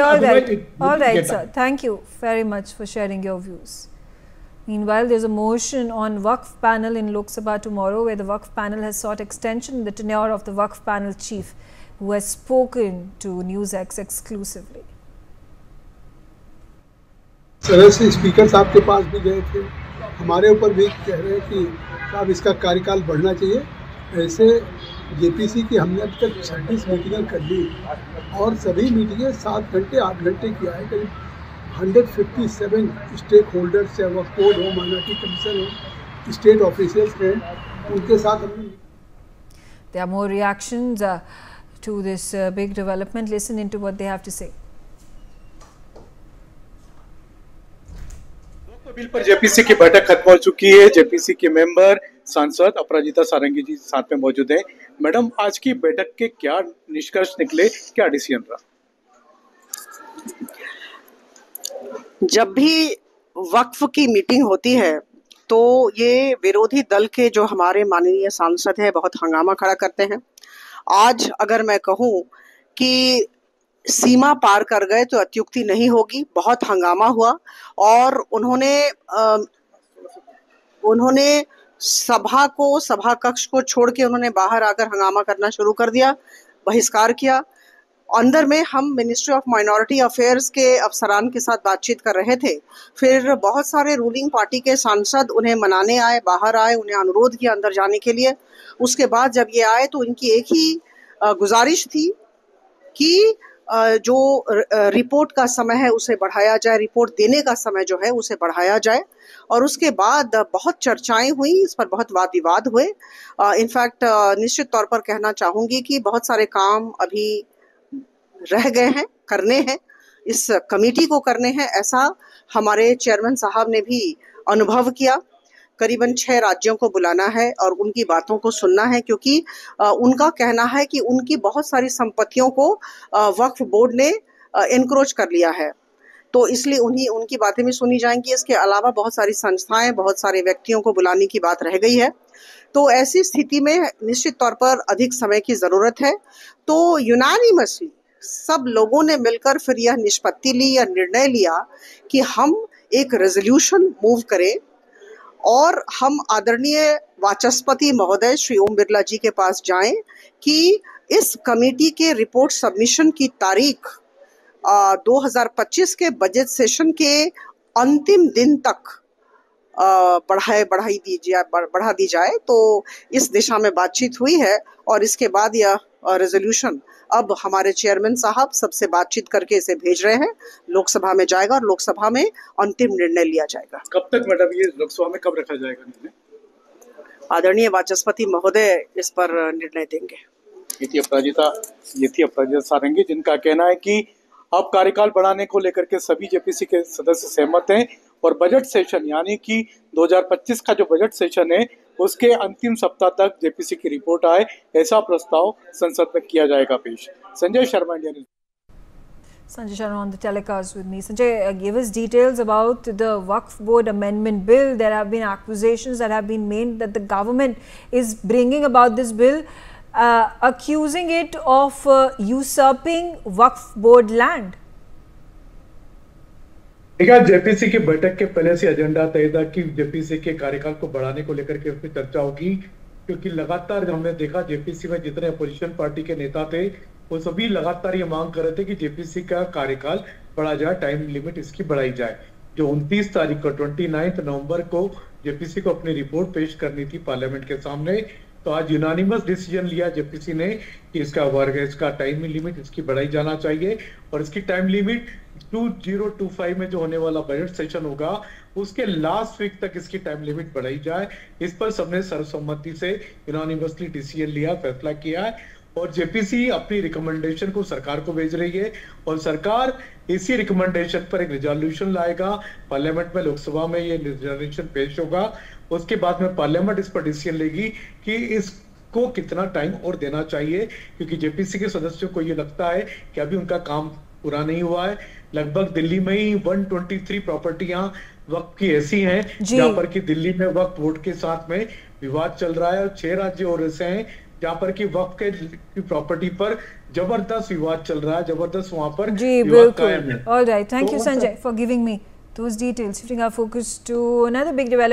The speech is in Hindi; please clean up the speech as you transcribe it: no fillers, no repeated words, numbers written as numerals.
all right, sir. Thank you very much for sharing your views. Meanwhile, there's a motion on Waqf panel in Lok Sabha tomorrow, where the Waqf panel has sought extension in the tenure of the Waqf panel chief, who has spoken to NewsX exclusively. सरल से स्पीकर साहब के पास भी गए थे, हमारे ऊपर भी कह रहे हैं कि साहब इसका कार्यकाल बढ़ना चाहिए। ऐसे जेपीसी की हमने अब तक 26 मीटिंगें कर ली और सभी मीटिंगें 7 घंटे 8 घंटे किया है। करीब 157 स्टेक होल्डर्स है, वक्फ बोर्ड हो, माइनॉरिटी कमीशन हो, स्टेट ऑफिशियल्स हैं, उनके साथ हमने। There are more reactions to this big development. Listen into what they have to say. Bill पर जेपीसी की बैठक खत्म हो चुकी है। जेपीसी के मेंबर सांसद अपराजिता सारंगी जी साथ में मौजूद हैं। मैडम, आज की बैठक के क्या निष्कर्ष निकले, क्या डिसीजन रहा? जब भी वक्फ की मीटिंग होती है तो ये विरोधी दल के जो हमारे माननीय सांसद हैं बहुत हंगामा खड़ा करते हैं। आज अगर मैं कहूँ कि सीमा पार कर गए तो अत्युक्ति नहीं होगी। बहुत हंगामा हुआ और उन्होंने सभा कक्ष को छोड़ के उन्होंने बाहर आकर हंगामा करना शुरू कर दिया, बहिष्कार किया। अंदर में हम मिनिस्ट्री ऑफ माइनॉरिटी अफेयर्स के अफसरान के साथ बातचीत कर रहे थे। फिर बहुत सारे रूलिंग पार्टी के सांसद उन्हें मनाने आए, बाहर आए, उन्हें अनुरोध किया अंदर जाने के लिए। उसके बाद जब ये आए तो उनकी एक ही गुजारिश थी कि जो रिपोर्ट का समय है उसे बढ़ाया जाए, रिपोर्ट देने का समय जो है उसे बढ़ाया जाए। और उसके बाद बहुत चर्चाएं हुई, इस पर बहुत वाद विवाद हुए। इनफैक्ट निश्चित तौर पर कहना चाहूँगी कि बहुत सारे काम अभी रह गए हैं, करने हैं, इस कमेटी को करने हैं। ऐसा हमारे चेयरमैन साहब ने भी अनुभव किया। करीबन 6 राज्यों को बुलाना है और उनकी बातों को सुनना है, क्योंकि उनका कहना है कि उनकी बहुत सारी संपत्तियों को वक्फ बोर्ड ने एनक्रोच कर लिया है, तो इसलिए उनकी बातें भी सुनी जाएंगी। इसके अलावा बहुत सारी संस्थाएं, बहुत सारे व्यक्तियों को बुलाने की बात रह गई है। तो ऐसी स्थिति में निश्चित तौर पर अधिक समय की ज़रूरत है। तो यूनानिमसली सब लोगों ने मिलकर फिर यह निष्पत्ति ली या निर्णय लिया कि हम एक रेजोल्यूशन मूव करें और हम आदरणीय वाचस्पति महोदय श्री ओम बिरला जी के पास जाएं कि इस कमेटी के रिपोर्ट सबमिशन की तारीख 2025 के बजट सेशन के अंतिम दिन तक बढ़ा दी जाए। तो इस दिशा में बातचीत हुई है और इसके बाद यह रेजोल्यूशन अब हमारे चेयरमैन साहब सबसे बातचीत करके इसे भेज रहे हैं, लोकसभा में जाएगा और लोकसभा में अंतिम निर्णय लिया जाएगा। कब तक मैडम ये लोकसभा में कब रखा जाएगा निर्णय? आदरणीय वाचस्पति महोदय इस पर निर्णय देंगे। ये थी अपराजिता सारंगी, जिनका कहना है कि अब कार्यकाल बढ़ाने को लेकर के सभी जेपीसी के सदस्य सहमत हैं और बजट सेशन यानी कि 2025 का जो बजट सेशन है उसके अंतिम सप्ताह तक जेपीसी की रिपोर्ट आए, ऐसा प्रस्ताव संसद में किया जाएगा पेश। Sanjay Sharma, India news. Sanjay Sharma on the telecast with me. Sanjay, give us details about the Waqf Board Amendment Bill. There have been accusations that have been made that the government is bringing about this bill, accusing it of usurping Waqf Board land. देखा, जेपीसी की बैठक के पहले से एजेंडा तय था कि जेपीसी के कार्यकाल को बढ़ाने को लेकर के उस पर चर्चा होगी, क्योंकि लगातार हमने देखा जेपीसी में जितने अपोजिशन पार्टी के नेता थे वो सभी लगातार ये मांग कर रहे थे कि जेपीसी का कार्यकाल बढ़ा जाए, टाइम लिमिट इसकी बढ़ाई जाए। जो 29 तारीख को 29 नवंबर को जेपीसी को अपनी रिपोर्ट पेश करनी थी पार्लियामेंट के सामने, तो आज यूनानिमस डिसीजन लिया जेपीसी ने कि इसका टाइम लिमिट इसकी बढ़ाई जाना चाहिए और इसकी टाइम लिमिट 2025 में जो होने वाला बजट सेशन होगा उसके लास्ट वीक तक इसकी टाइम लिमिट बढ़ाई जाए। इस पर सबने सर्वसम्मति से यूनानिमसली डिसीजन लिया, फैसला किया है और जेपीसी अपनी रिकमेंडेशन को सरकार को भेज रही है और सरकार इसी रिकमेंडेशन पर एक रिजोल्यूशन लाएगा। पार्लियामेंट में, लोकसभा में ये रिजोल्यूशन पेश होगा। उसके बाद में पार्लियामेंट इस पर डिसीजन लेगी कि इसको कितना टाइम और देना चाहिए, क्योंकि जेपीसी के सदस्यों को ये लगता है कि अभी उनका काम पूरा नहीं हुआ है। लगभग दिल्ली में ही 123 प्रॉपर्टियां वक्फ की ऐसी हैं जहां पर कि दिल्ली में वक्फ बोर्ड के साथ में विवाद चल रहा है और 6 राज्य और ऐसे हैं जहां पर कि वक्फ के प्रॉपर्टी पर जबरदस्त विवाद चल रहा है, जबरदस्त वहां पर जी विवाद कायम बिल्कुल। है। ऑल राइट, थैंक तो यू उन सब- Sanjay for giving me those details. Shifting our focus to another big development.